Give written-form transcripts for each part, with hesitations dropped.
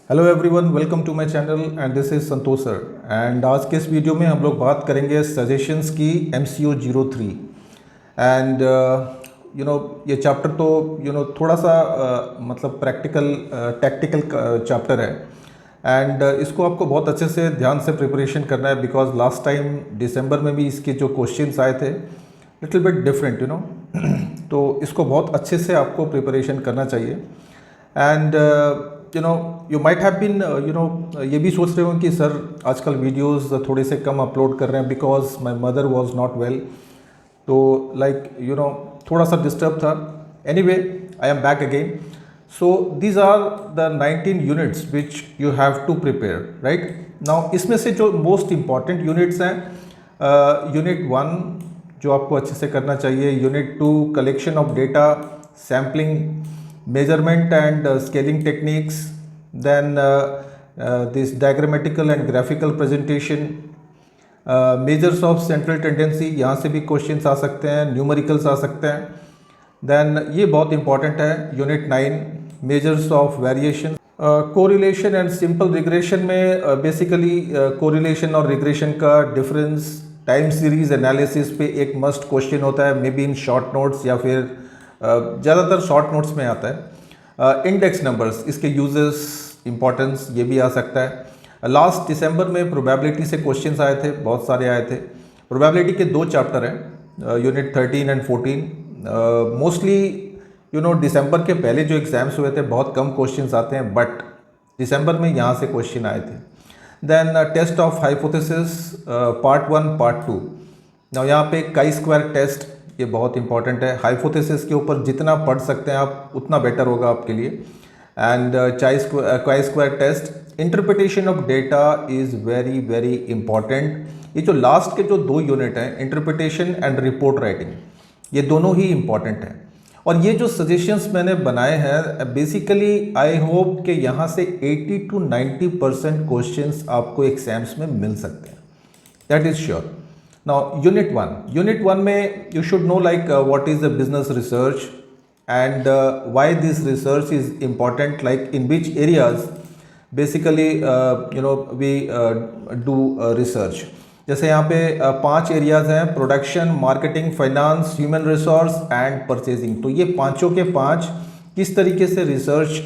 Hello everyone, welcome to my channel and this is Santosh sir. And आज के इस video में हम लोग बात करेंगे सजेशंस की MCO 03। एंड ये चैप्टर तो थोड़ा सा मतलब प्रैक्टिकल टैक्टिकल चैप्टर है। एंड इसको आपको बहुत अच्छे से ध्यान से प्रिपरेशन करना है, बिकॉज लास्ट टाइम दिसंबर में भी इसके जो क्वेश्चंस आए थे लिटिल बिट डिफरेंट तो इसको बहुत अच्छे से आपको प्रिपरेशन करना चाहिए। And you might have been ये भी सोच रहे हो कि सर आजकल वीडियोस थोड़े से कम अपलोड कर रहे हैं because my mother was not well, तो थोड़ा सा डिस्टर्ब था। Anyway, I am back again. So these are the 19 units which you have to prepare right now. इसमें से जो मोस्ट इम्पॉर्टेंट यूनिट्स हैं, यूनिट 1 जो आपको अच्छे से करना चाहिए, unit 2 collection of data, sampling, measurement and scaling techniques, then this diagrammatical and graphical presentation, measures of central tendency, यहाँ से भी questions आ सकते हैं, numericals आ सकते हैं। then ये बहुत important है, unit 9 measures of variation, correlation and simple regression में basically correlation और regression का difference, time series analysis पे एक must question होता है, may be in short notes या फिर ज़्यादातर शॉर्ट नोट्स में आता है। इंडेक्स नंबर्स, इसके यूजेस, इंपॉर्टेंस, ये भी आ सकता है। लास्ट दिसंबर में प्रोबेबिलिटी से क्वेश्चंस आए थे, बहुत सारे आए थे। प्रोबेबिलिटी के 2 चैप्टर हैं, यूनिट 13 एंड 14। मोस्टली दिसंबर के पहले जो एग्जाम्स हुए थे बहुत कम क्वेश्चंस आते हैं, बट दिसंबर में यहाँ से क्वेश्चन आए थे। Then test of hypothesis part 1 part 2। now यहाँ पे काई स्क्वायर टेस्ट, ये बहुत इंपॉर्टेंट है। हाइपोथेसिस के ऊपर जितना पढ़ सकते हैं आप उतना बेटर होगा आपके लिए। And chi square test, interpretation of data is very very important. ये जो लास्ट के जो 2 यूनिट हैं, इंटरप्रिटेशन एंड रिपोर्ट राइटिंग, ये दोनों ही इंपॉर्टेंट हैं। और ये जो सजेशंस मैंने बनाए हैं, बेसिकली आई होप कि यहाँ से 80 to 90% क्वेश्चंस आपको एग्जाम्स में मिल सकते हैं, that is sure. Now unit 1 में you should know like what is the business research and why this research is important, like in which areas basically we do research। जैसे यहाँ पे 5 areas हैं, production, marketing, finance, human resource and purchasing. तो ये पांचों के 5 किस तरीके से रिसर्च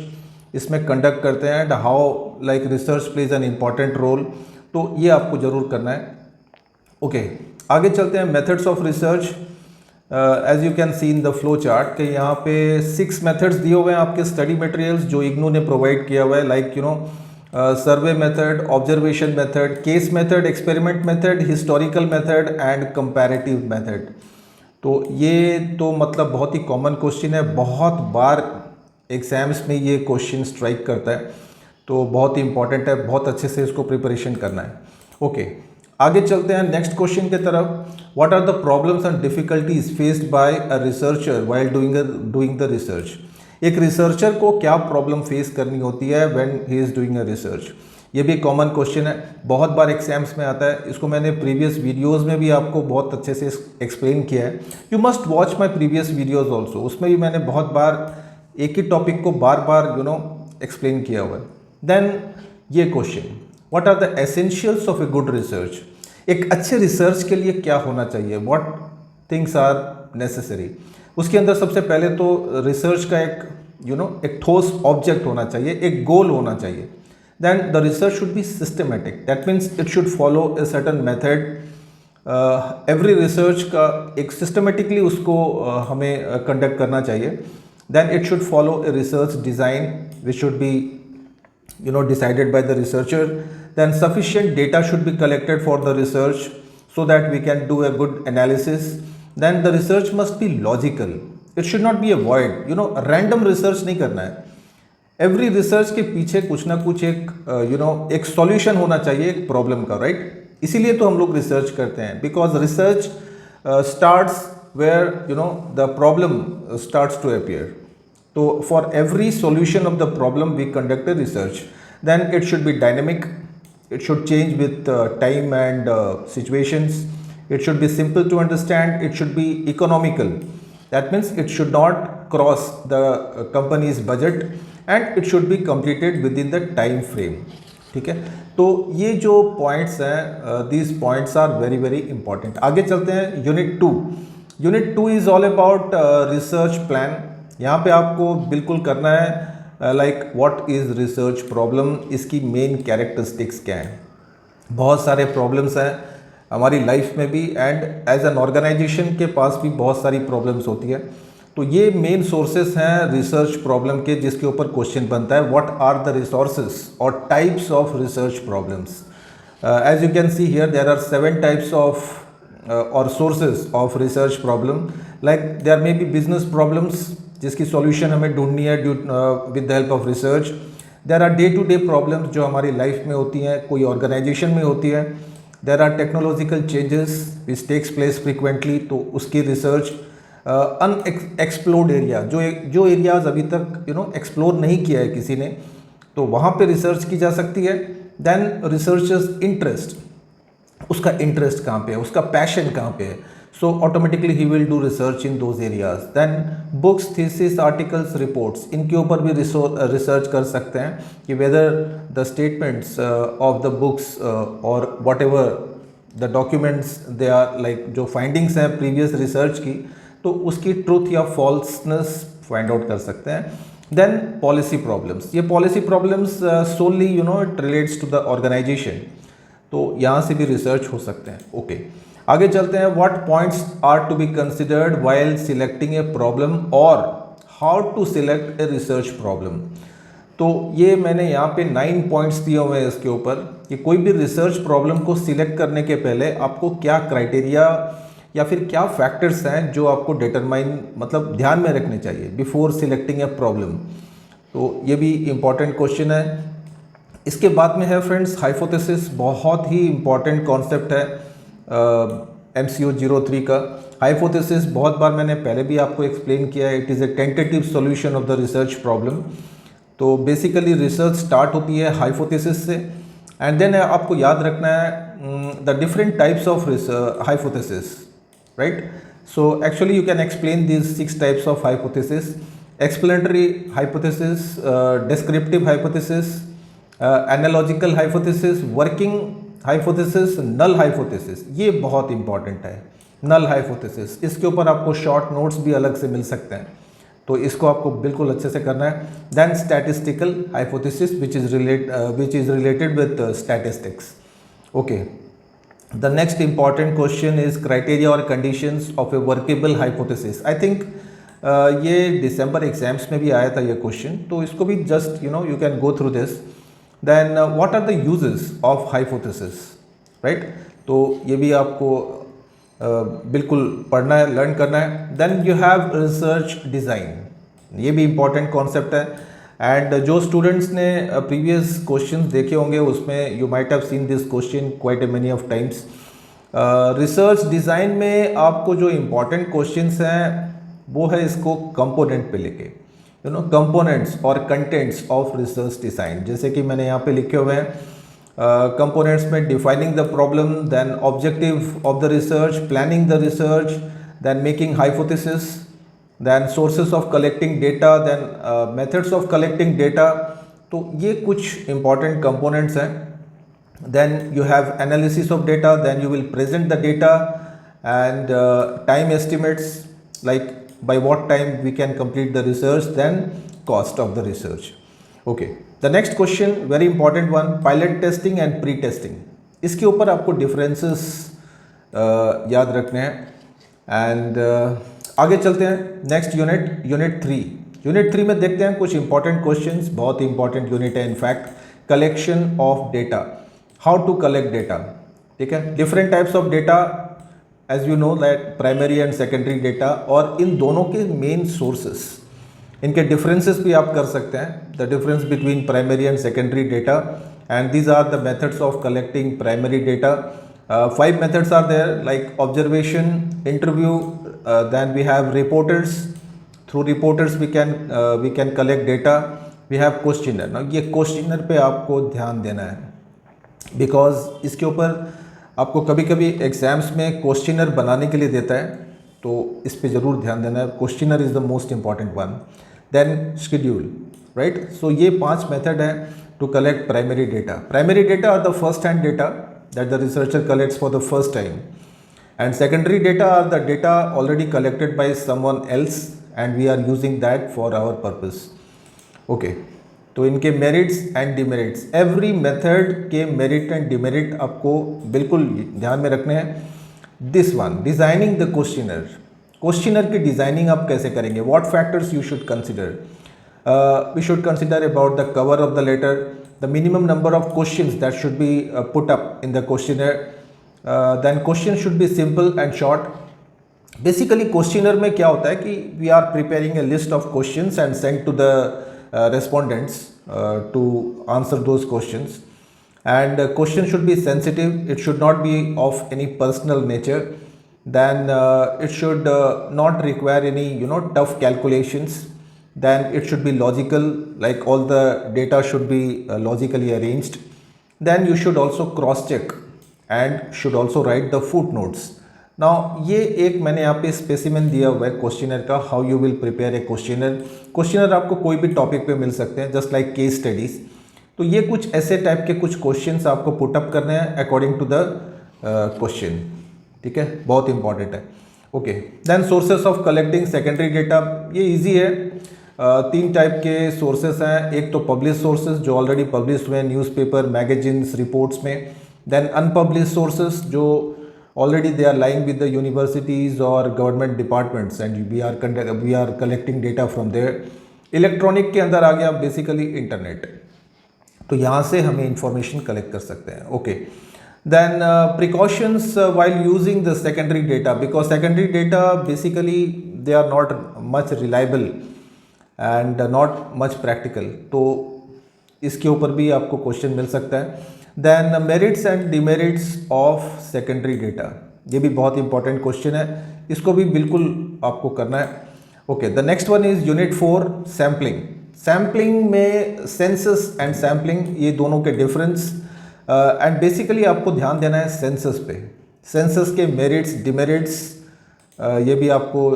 इसमें कंडक्ट करते हैं and how like research plays an important role, तो ये आपको ज़रूर करना है। ओके, आगे चलते हैं। Methods of research, as you can see in the flow chart के यहाँ पे 6 मेथड्स दिए हुए हैं आपके स्टडी मटेरियल्स जो इग्नू ने प्रोवाइड किया हुआ है, like survey method, observation method, case method, experiment method, historical method and comparative method. तो ये तो मतलब बहुत ही कॉमन क्वेश्चन है, बहुत बार एग्जाम्स में ये क्वेश्चन स्ट्राइक करता है, तो बहुत ही इंपॉर्टेंट है, बहुत अच्छे से इसको प्रिपरेशन करना है। ओके, आगे चलते हैं नेक्स्ट क्वेश्चन के तरफ। What are the problems and difficulties faced by a researcher while doing the research. एक रिसर्चर को क्या प्रॉब्लम फेस करनी होती है when he is doing a research. ये भी कॉमन क्वेश्चन है, बहुत बार एग्जाम्स में आता है। इसको मैंने प्रीवियस वीडियोस में भी आपको बहुत अच्छे से एक्सप्लेन किया है। You must watch my previous videos also, उसमें भी मैंने बहुत बार एक ही टॉपिक को बार बार एक्सप्लेन किया हुआ है। देन ये question, what are the essentials of a good research. एक अच्छे रिसर्च के लिए क्या होना चाहिए, व्हाट थिंग्स आर नेसेसरी। उसके अंदर सबसे पहले तो रिसर्च का एक ठोस ऑब्जेक्ट होना चाहिए, एक गोल होना चाहिए। Then the research should be systematic, that means it should follow a certain method. Every research का एक सिस्टमेटिकली उसको हमें कंडक्ट करना चाहिए। Then it should follow a research design which should be decided by the researcher. Then sufficient data should be collected for the research so that we can do a good analysis. Then the research must be logical, it should not be a void, random research नहीं करना है। every research के पीछे कुछ ना कुछ एक solution होना चाहिए एक प्रॉब्लम का, राइट। इसीलिए तो हम लोग रिसर्च करते हैं, because research starts where the problem starts to appear. So for every solution of the problem we conduct a research. Then it should be dynamic, it should change with time and situations. It should be simple to understand, it should be economical, that means it should not cross the company's budget, and it should be completed within the time frame. ठीक है, तो ये जो points हैं, these points are very very important. आगे चलते हैं unit 2। Unit 2 is all about research plan. यहाँ पे आपको बिल्कुल करना है like what is research problem, इसकी मेन कैरेक्टरिस्टिक्स क्या हैं। बहुत सारे प्रॉब्लम्स हैं हमारी लाइफ में भी, एंड एज एन ऑर्गेनाइजेशन के पास भी बहुत सारी प्रॉब्लम्स होती है। तो ये मेन सोर्सेस हैं रिसर्च प्रॉब्लम के, जिसके ऊपर क्वेश्चन बनता है व्हाट आर द रिसोर्सेस और types of research problems. As you can see here there are 7 types of और sources of research problem. Like there may be business problems जिसकी solution हमें ढूंढनी है with the help of research. There are day to day problems जो हमारी life में होती हैं, कोई ऑर्गेनाइजेशन में होती है। There are technological changes which takes place frequently, तो उसकी रिसर्च। अनएक्सप्लोर्ड एरिया, जो एरियाज अभी तक एक्सप्लोर नहीं किया है किसी ने, तो वहाँ पे रिसर्च की जा सकती है। देन रिसर्चर्स इंटरेस्ट, उसका इंटरेस्ट कहाँ पे है, उसका पैशन कहाँ पे है, सो ऑटोमेटिकली ही will do research in those areas. Then books, thesis, articles, reports, इनके ऊपर भी रिसर्च कर सकते हैं कि whether the statements of the books और whatever the documents they are like, जो फाइंडिंग्स हैं प्रीवियस रिसर्च की, तो उसकी ट्रूथ या फॉल्सनेस फाइंड आउट कर सकते हैं। देन पॉलिसी प्रॉब्लम्स, ये policy problems solely it relates to the organization, तो यहाँ से भी रिसर्च हो सकते हैं। ओके, आगे चलते हैं। What points are to be considered while selecting a problem और how to select a research problem. तो ये मैंने यहाँ पे 9 पॉइंट्स दिए हुए हैं इसके ऊपर कि कोई भी रिसर्च प्रॉब्लम को सिलेक्ट करने के पहले आपको क्या क्राइटेरिया या फिर क्या फैक्टर्स हैं जो आपको डिटरमाइन मतलब ध्यान में रखने चाहिए बिफोर सिलेक्टिंग ए प्रॉब्लम। तो ये भी इम्पॉर्टेंट क्वेश्चन है। इसके बाद में है फ्रेंड्स हाइपोथेसिस, बहुत ही इम्पॉर्टेंट कॉन्सेप्ट है MCO 03 का। हाइपोथेसिस बहुत बार मैंने पहले भी आपको एक्सप्लेन किया है, it is a tentative solution of the research problem. तो बेसिकली रिसर्च स्टार्ट होती है हाइपोथेसिस से, एंड देन आपको याद रखना है the different types of hypothesis, right. So actually you can explain this 6 types of hypothesis: explanatory hypothesis, descriptive hypothesis, analogical hypothesis, working hypothesis, null hypothesis. ये बहुत important है, नल हाइपोथेसिस। इसके ऊपर आपको शॉर्ट नोट्स भी अलग से मिल सकते हैं, तो इसको आपको बिल्कुल अच्छे से करना है। Then statistical hypothesis which is related with statistics. Okay, the next important question is criteria और conditions of a workable hypothesis. I think ये दिसंबर एग्जाम्स में भी आया था ये क्वेश्चन, तो इसको भी just you can go through this. Then what are the uses of hypothesis, right. तो ये भी आपको बिल्कुल पढ़ना है, लर्न करना है। Then you have research design, ये भी इम्पॉर्टेंट कॉन्सेप्ट है। एंड जो स्टूडेंट्स ने प्रीवियस क्वेश्चंस देखे होंगे उसमें you might have seen this question quite a many of times. Research design में आपको जो इम्पॉर्टेंट क्वेश्चंस हैं वो है इसको कंपोनेंट पे लेके, कंपोनेंट्स और कंटेंट्स ऑफ रिसर्च डिज़ाइन। जैसे कि मैंने यहाँ पे लिखे हुए हैं कंपोनेंट्स में defining the problem, then objective of the research, planning the research, then making hypothesis, then sources of collecting data, then methods of collecting data. तो ये कुछ इंपॉर्टेंट कंपोनेंट्स हैं। Then you have analysis of data, then you will present the data, and time estimates like by what time we can complete the research, then cost of the research. Okay, the next question very important one, pilot testing and pre testing। इसके ऊपर आपको differences याद रखने हैं। And आगे चलते हैं next unit 3। Unit 3 में देखते हैं कुछ इंपॉर्टेंट क्वेश्चंस, बहुत ही इंपॉर्टेंट यूनिट है in fact. Collection of data, how to collect data. ठीक है, different types of data as you know that primary and secondary data, और इन दोनों के मेन सोर्सेस, इनके डिफरेंसेस भी आप कर सकते हैं। The difference between primary and secondary data, and these are the methods of collecting primary data. 5 methods are there like observation, interview, then we have reporters, through reporters we can collect data, we have questionnaire. ना ये questionnaire पे आपको ध्यान देना है, because इसके ऊपर आपको कभी कभी एग्जाम्स में क्वेश्चनर बनाने के लिए देता है, तो इस पे ज़रूर ध्यान देना है। Questionnaire is the most important one. Then schedule, right. So ये 5 मेथड हैं to collect primary data. Primary data are the first hand data that the researcher collects for the first time, and secondary data are the data already collected by someone else and we are using that for our purpose. Okay, तो इनके merits and demerits, every method के merit and demerit आपको बिल्कुल ध्यान में रखने हैं. This one, designing the questionnaire. Questionnaire की डिजाइनिंग आप कैसे करेंगे, what factors you should consider. We should consider about the cover of the letter, the minimum number of questions that should be put up in the questionnaire. Then question should be simple and short. Basically questionnaire में क्या होता है कि we are preparing a list of questions and send to the respondents to answer those questions. And question should be sensitive. It should not be of any personal nature. Then it should not require any tough calculations. Then it should be logical, like all the data should be logically arranged. Then you should also cross check and should also write the footnotes. Now ये एक मैंने यहाँ पे specimen दिया हुआ है questionnaire का, how you will prepare a questionnaire. Questionnaire आपको कोई भी टॉपिक पे मिल सकते हैं, जस्ट लाइक केस स्टडीज. तो ये कुछ ऐसे टाइप के कुछ क्वेश्चंस आपको पुटअप करने हैं अकॉर्डिंग टू द क्वेश्चन. ठीक है, बहुत इंपॉर्टेंट है. Okay, then sources of collecting secondary data. ये ईजी है. 3 टाइप के सोर्सेस हैं. एक तो पब्लिश सोर्सेज जो ऑलरेडी पब्लिश हुए हैं न्यूज़पेपर, मैगजीन्स, रिपोर्ट्स में. Then unpublished sources जो already they are lying with the universities or government departments and we are collecting data from there. Electronic के अंदर आ गया बेसिकली इंटरनेट, तो यहाँ से हमें इंफॉर्मेशन कलेक्ट कर सकते हैं. Okay, then precautions while using the secondary data, because secondary data basically they are not much reliable and not much practical. तो इसके ऊपर भी आपको क्वेश्चन मिल सकता है. Then merits and demerits of secondary data, ये भी बहुत इंपॉर्टेंट क्वेश्चन है, इसको भी बिल्कुल आपको करना है. Okay, the next one is unit 4, sampling. Sampling में सेंसस एंड सैम्पलिंग, ये दोनों के डिफरेंस एंड बेसिकली आपको ध्यान देना है सेंसस पे. सेंसस के मेरिट्स, डिमेरिट्स ये भी आपको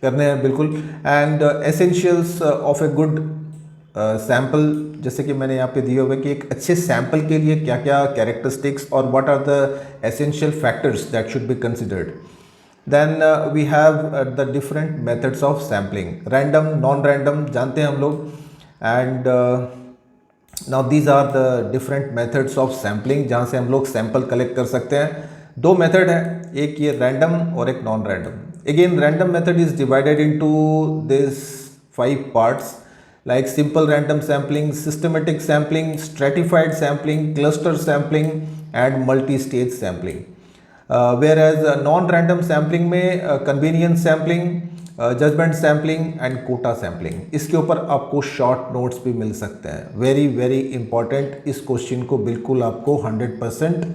करने हैं बिल्कुल. And essentials of a good sample, जैसे कि मैंने यहाँ पे दिए हुए कि एक अच्छे सैम्पल के लिए क्या क्या कैरेक्टरिस्टिक्स और what are the essential factors that should be considered. Then we have the different methods of sampling, random, non random जानते हैं हम लोग. And now these are the different methods of sampling जहाँ से हम लोग सैम्पल कलेक्ट कर सकते हैं. 2 मेथड हैं, एक ये रैंडम और एक non random. Again random method is divided into this 5 parts, like simple random sampling, systematic sampling, stratified sampling, cluster sampling and multi-stage sampling. Whereas non-random sampling में convenience sampling, judgment sampling and quota sampling, इसके ऊपर आपको short notes भी मिल सकते हैं. very very important, इस question को बिल्कुल आपको 100%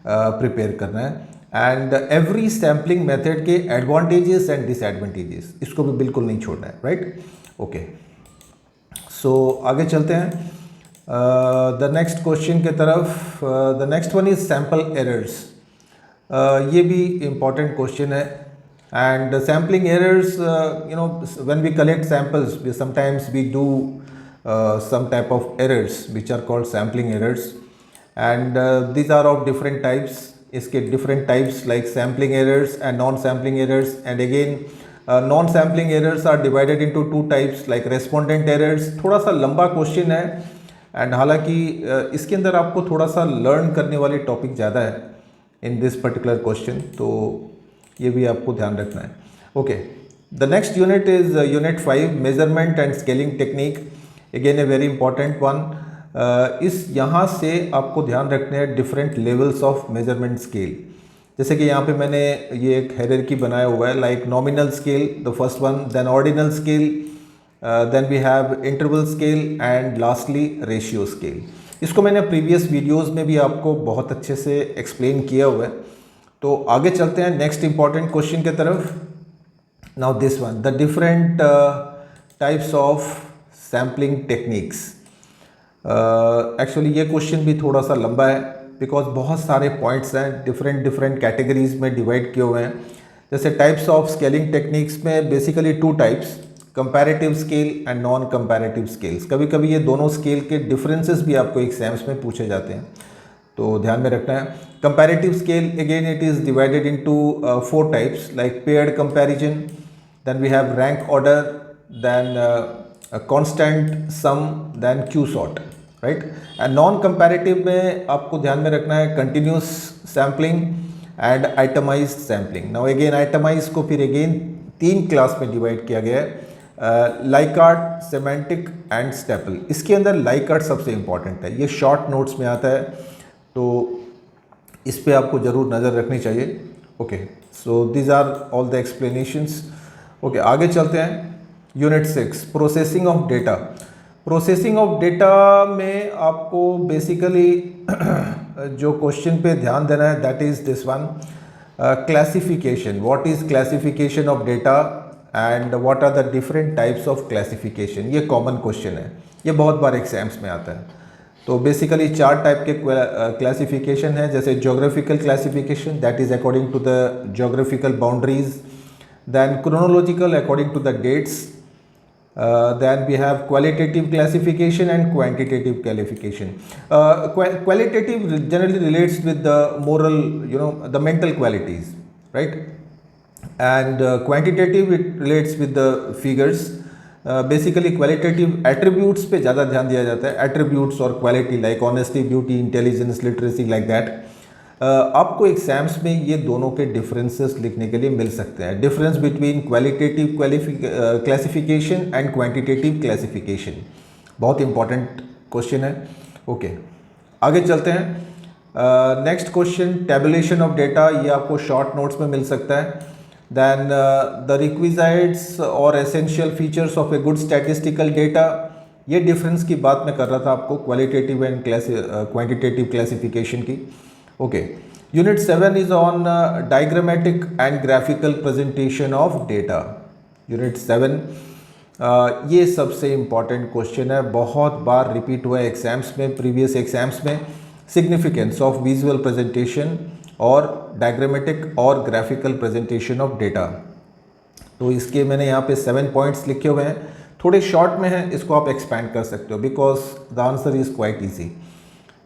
प्रिपेयर करना है. एंड एवरी सैम्पलिंग मेथड के एडवांटेजेस एंड डिसएडवांटेजेस, इसको भी बिल्कुल नहीं छोड़ना है. Right, okay. सो आगे चलते हैं द नेक्स्ट क्वेश्चन के तरफ. The next one is sample errors. ये भी इम्पॉर्टेंट क्वेश्चन है. And sampling errors, when we collect samples sometimes we do some type of errors which are called sampling errors, and these are of different types. इसके different types like sampling errors and non-sampling errors, and again non-sampling errors are divided into 2 types like respondent errors. थोड़ा सा लंबा question है and हालांकि इसके अंदर आपको थोड़ा सा लर्न करने वाली टॉपिक ज़्यादा है इन दिस पर्टिकुलर क्वेश्चन, तो ये भी आपको ध्यान रखना है. Okay, the next unit is unit 5, measurement and scaling technique. Again a very important one. इस यहाँ से आपको ध्यान रखने हैं different levels of measurement scale. जैसे कि यहाँ पे मैंने ये एक हायरार्की बनाया हुआ है, like nominal scale the first one, then ordinal scale, then we have interval scale and lastly ratio scale. इसको मैंने प्रीवियस वीडियोस में भी आपको बहुत अच्छे से एक्सप्लेन किया हुआ है. तो आगे चलते हैं नेक्स्ट इंपॉर्टेंट क्वेश्चन की तरफ. Now this one, the different types of sampling techniques. Actually ये क्वेश्चन भी थोड़ा सा लंबा है बिकॉज बहुत सारे पॉइंट्स हैं, डिफरेंट कैटेगरीज में डिवाइड किए हुए हैं. जैसे टाइप्स ऑफ स्केलिंग टेक्निक्स में basically 2 types, comparative scale and non comparative scales. कभी कभी ये दोनों स्केल के डिफरेंसेस भी आपको एग्जाम्स में पूछे जाते हैं, तो ध्यान में रखना है। Comparative scale again it is divided into 4 types like paired comparison, then we have rank order, then constant sum, then Q sort, right. And non comparative में आपको ध्यान में रखना है continuous sampling and itemized sampling. Now again itemize को फिर again 3 class में divide किया गया है, लाइकार्ट, सेमेंटिक एंड स्टेपल। इसके अंदर लाइकार्ट सबसे इंपॉर्टेंट है, ये शॉर्ट नोट्स में आता है, तो इस पे आपको ज़रूर नज़र रखनी चाहिए। Okay, so these are all the explanations. Okay, आगे चलते हैं। Unit 6 processing of data. Processing of data में आपको बेसिकली जो क्वेश्चन पे ध्यान देना है that is this one, classification. What is classification of data and what are the different types of classification. ये कॉमन क्वेश्चन है, ये बहुत बार एग्जाम्स में आता है। तो बेसिकली 4 टाइप के क्लासिफिकेशन है, जैसे geographical classification that is according to the geographical boundaries, then chronological according to the dates, then we have qualitative classification and quantitative classification. Qualitative generally relates with the moral, the mental qualities, right? And quantitative it relates with the figures. Basically qualitative attributes पे ज़्यादा ध्यान दिया जाता है, attributes और quality like honesty, beauty, intelligence, literacy like that. आपको exams में ये दोनों के डिफरेंसेस लिखने के लिए मिल सकते हैं। Difference between qualitative classification and quantitative classification, बहुत इंपॉर्टेंट क्वेश्चन है। ओके, आगे चलते हैं। Next question tabulation of data, ये आपको शॉर्ट नोट्स में मिल सकता है। देन द रिक्विजाइट्स और essential features of a good statistical data, ये डिफरेंस की बात मैं कर रहा था आपको क्वालिटेटिव एंड क्वांटिटेटिव क्लासिफिकेशन की। Okay, unit 7 is on diagrammatic and graphical presentation of data. Unit 7 ये सबसे इम्पॉर्टेंट क्वेश्चन है, बहुत बार रिपीट हुआ है एग्जाम्स में, प्रीवियस एग्जाम्स में। सिग्निफिकेंस ऑफ विजुअल प्रेजेंटेशन और डायग्रामेटिक और ग्राफिकल प्रेजेंटेशन ऑफ डेटा। तो इसके मैंने यहाँ पे 7 पॉइंट्स लिखे हुए हैं, थोड़े शॉर्ट में हैं, इसको आप एक्सपैंड कर सकते हो because the answer is quite easy.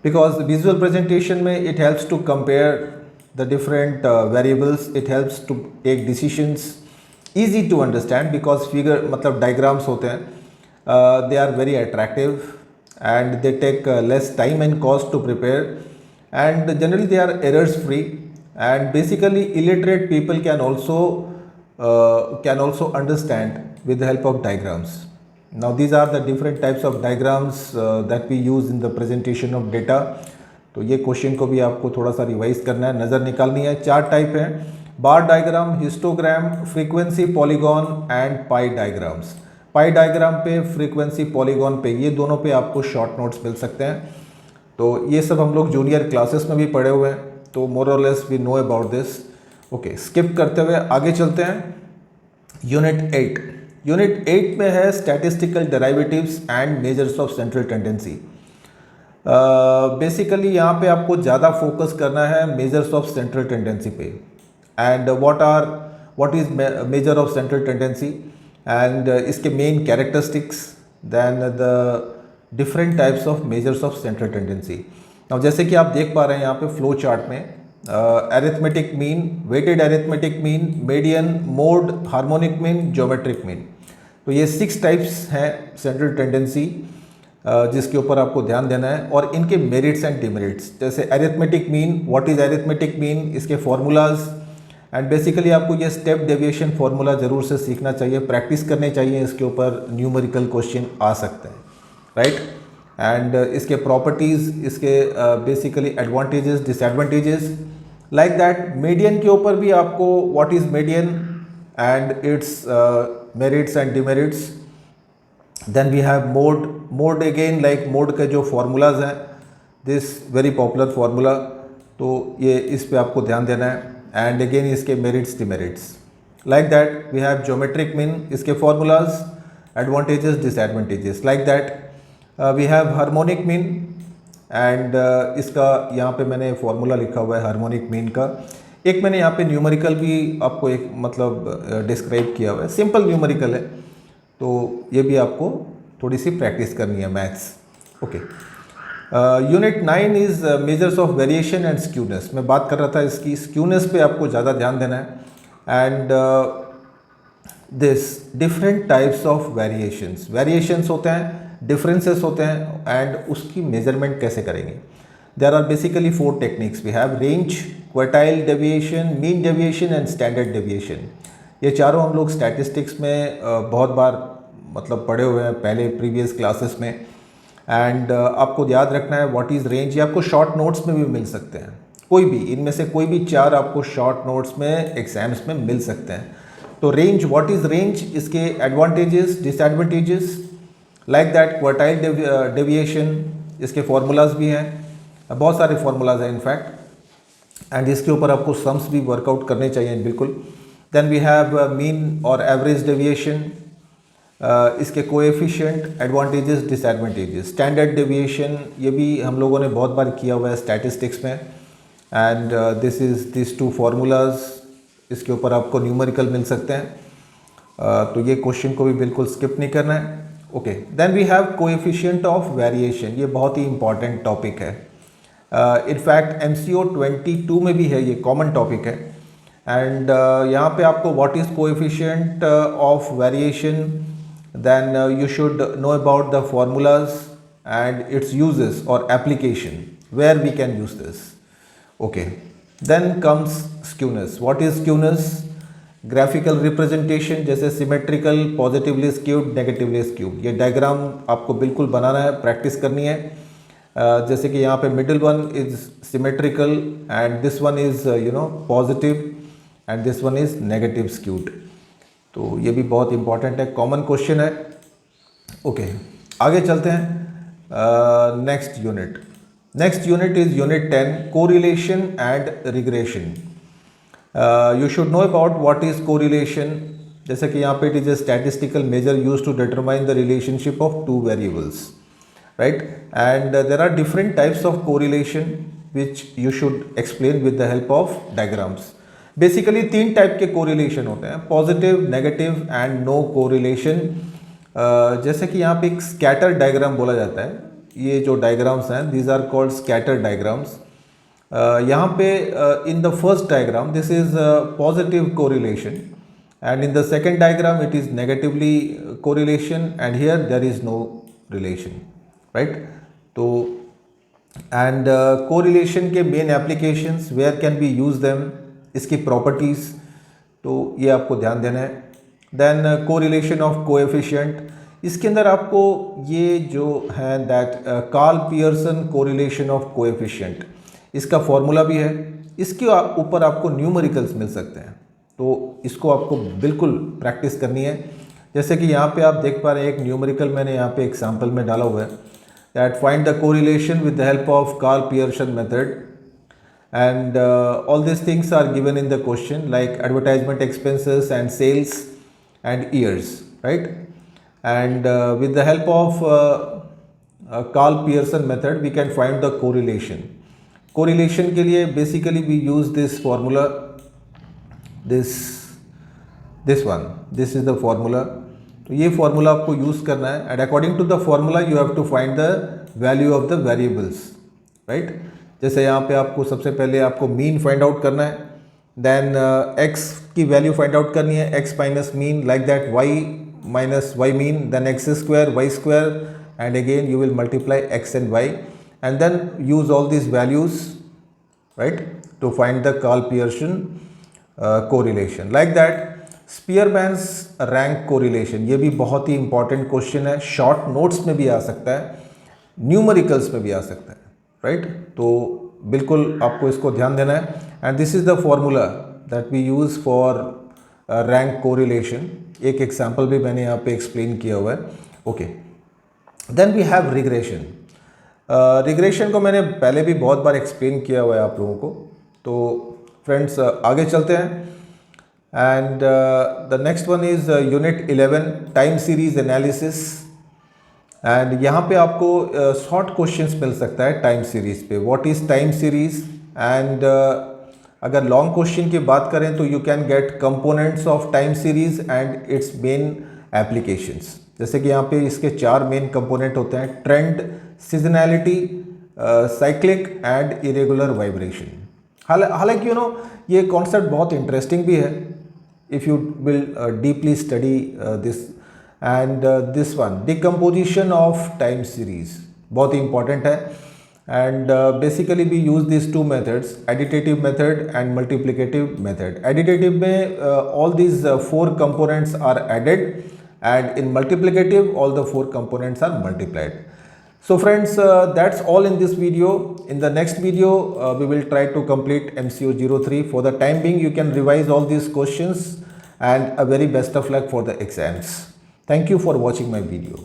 Because visual presentation में it helps to compare the different variables, it helps to take decisions, easy to understand because figure मतलब diagrams होते हैं, they are very attractive and they take less time and cost to prepare and generally they are errors free and basically illiterate people can also understand with the help of diagrams. Now these are the different types of diagrams that we use in the presentation of data. तो ये question को भी आपको थोड़ा सा revise करना है, नज़र निकालनी है। 4 टाइप हैं, bar diagram, histogram, frequency polygon and pie diagrams. Pie diagram पे, फ्रीक्वेंसी पॉलीगॉन पे, ये दोनों पे आपको शॉर्ट नोट्स मिल सकते हैं। तो ये सब हम लोग जूनियर क्लासेस में भी पढ़े हुए हैं, तो मोर और less we know about this. ओके, स्किप करते हुए आगे चलते हैं। यूनिट 8, यूनिट 8 में है statistical derivatives and measures of central tendency. Basically यहाँ पे आपको ज़्यादा फोकस करना है मेजर्स ऑफ सेंट्रल टेंडेंसी पे and what is measure of central tendency and इसके main characteristics, then the different types of measures of central tendency. अब जैसे कि आप देख पा रहे हैं यहाँ पे फ्लो चार्ट में, arithmetic mean, weighted arithmetic mean, median, mode, harmonic mean, geometric mean. तो ये 6 टाइप्स हैं सेंट्रल टेंडेंसी जिसके ऊपर आपको ध्यान देना है और इनके मेरिट्स एंड डिमेरिट्स। जैसे arithmetic mean, what is arithmetic mean, इसके फार्मूलाज एंड बेसिकली आपको ये स्टेप डेविएशन फार्मूला ज़रूर से सीखना चाहिए, प्रैक्टिस करनी चाहिए, इसके ऊपर न्यूमेरिकल क्वेश्चन आ सकते हैं, राइट। एंड इसके प्रॉपर्टीज़, इसके basically advantages, disadvantages like that. Median के ऊपर भी आपको what is median and its merits and demerits. Then we have mode, mode again like mode के जो फार्मूलाज हैं, दिस वेरी पॉपुलर फार्मूला, तो ये इस पे आपको ध्यान देना है एंड अगेन इसके merits demerits like that. We have geometric mean, इसके formulas, advantages, disadvantages like that. We have harmonic mean and इसका यहाँ पे मैंने फार्मूला लिखा हुआ है हार्मोनिक मीन का। एक मैंने यहाँ पे न्यूमेरिकल भी आपको एक मतलब डिस्क्राइब किया हुआ है, सिंपल न्यूमेरिकल है। तो ये भी आपको थोड़ी सी प्रैक्टिस करनी है maths. Okay, unit 9 is measures of variation and skewness. मैं बात कर रहा था इसकी स्क्यूनेस पे आपको ज़्यादा ध्यान देना है। And this different types of variations होते हैं, डिफरेंसेस होते हैं, एंड उसकी मेजरमेंट कैसे करेंगे। There are basically 4 techniques we have: range, quartile deviation, mean deviation and standard deviation. ये चारों हम लोग स्टैटिस्टिक्स में बहुत बार मतलब पढ़े हुए हैं पहले प्रीवियस क्लासेस में। एंड आपको याद रखना है व्हाट इज़ रेंज। ये आपको शॉर्ट नोट्स में भी मिल सकते हैं, कोई भी इनमें से कोई भी 4 आपको शॉर्ट नोट्स में एग्जाम्स में मिल सकते हैं। तो रेंज, व्हाट इज़ रेंज, इसके advantages, disadvantages, like that quartile deviation, इसके फार्मूलाज भी हैं, बहुत सारे फार्मूलाज हैं इनफैक्ट, एंड इसके ऊपर आपको सम्स भी वर्कआउट करने चाहिए बिल्कुल। देन वी हैव मीन और एवरेज डेविएशन, इसके coefficient, advantages, disadvantages. Standard deviation ये भी हम लोगों ने बहुत बार किया हुआ है स्टैटिस्टिक्स में। एंड दिस 2 फार्मूलाज, इसके ऊपर आपको न्यूमेरिकल मिल सकते हैं। तो ये क्वेश्चन को भी बिल्कुल स्किप नहीं करना है। Okay, then we have coefficient of variation. ये बहुत ही इंपॉर्टेंट टॉपिक है। इनफैक्ट MCO 22 में भी है, ये कॉमन टॉपिक है। एंड यहाँ पे आपको what is coefficient of variation, then you should know about the formulas and its uses or application where we can use this. Okay, then comes skewness. What is skewness? Graphical representation, जैसे symmetrical, positively skewed, negatively skewed। ये diagram आपको बिल्कुल बनाना है, practice करनी है। जैसे कि यहाँ पे middle one is symmetrical and this one is positive and this one is negative skewed. तो ये भी बहुत इंपॉर्टेंट है, कॉमन क्वेश्चन है। ओके, आगे चलते हैं next unit is unit 10, correlation and regression. You should know about what is correlation. जैसे कि यहाँ पे it is a statistical measure use to determine the relationship of 2 variables, right. And there are different types of correlation which you should explain with the help of diagrams. Basically 3 type के correlation होते हैं, positive, negative and no correlation. जैसे कि यहाँ पे एक scatter diagram बोला जाता है। ये जो डायग्राम्स हैं these are called scatter diagrams. यहाँ पे in the first diagram this is positive correlation and in the second diagram it is negatively correlation and here there is no relation, right. तो and correlation के main applications, where can be use them, इसकी properties, तो ये आपको ध्यान देना है। Then correlation of coefficient, इसके अंदर आपको ये जो है that Karl Pearson correlation of coefficient, इसका फॉर्मूला भी है। इसके ऊपर आपको न्यूमेरिकल्स मिल सकते हैं, तो इसको आपको बिल्कुल प्रैक्टिस करनी है। जैसे कि यहाँ पे आप देख पा रहे हैं एक न्यूमेरिकल मैंने यहाँ पे एग्जाम्पल में डाला हुआ है, that find the correlation with the help of Karl Pearson method. And all these things are given in the question, like advertisement expenses and sales and years, right? And with the help of Carl Pearson method we can find the correlation के लिए basically we use this formula, this one, this is the formula। तो ये formula आपको use करना है and according to the formula you have to find the value of the variables, right? जैसे यहाँ पे आपको सबसे पहले आपको मीन फाइंड आउट करना है, देन x की वैल्यू फाइंड आउट करनी है, x minus mean, like that y minus y mean, then x square y square and again you will multiply x and y and then use all this values, right, to find the Karl Pearson correlation. Like that Spearman's rank correlation, ये भी बहुत ही important question है, short notes में भी आ सकता है, numericals में भी आ सकता है, राइट। तो बिल्कुल आपको इसको ध्यान देना है and this is the formula that we use for rank correlation. एक एग्जांपल भी मैंने यहाँ पे एक्सप्लेन किया हुआ है। Okay, then we have regression. Regression को मैंने पहले भी बहुत बार एक्सप्लेन किया हुआ है आप लोगों को। तो फ्रेंड्स आगे चलते हैं and the next one is unit 11, time series analysis. And यहाँ पे आपको शॉर्ट क्वेश्चंस मिल सकता है टाइम सीरीज़ पे, what is time series. And अगर लॉन्ग क्वेश्चन की बात करें तो you can get components of time series and it's main applications. जैसे कि यहाँ पे इसके 4 मेन कंपोनेंट होते हैं: trend, seasonality, cyclic and irregular vibration. हालांकि ये कॉन्सेप्ट बहुत इंटरेस्टिंग भी है if you will deeply study this. And this one, decomposition of time series, बहुत ही इंपॉर्टेंट है। And basically we use this two methods, additive method and multiplicative method. Additive में all these 4 components are added, and in multiplicative all the 4 components are multiplied. So friends, that's all in this video. In the next video we will try to complete MCO03. For the time being, you can revise all these questions, and a very best of luck for the exams. Thank you for watching my video.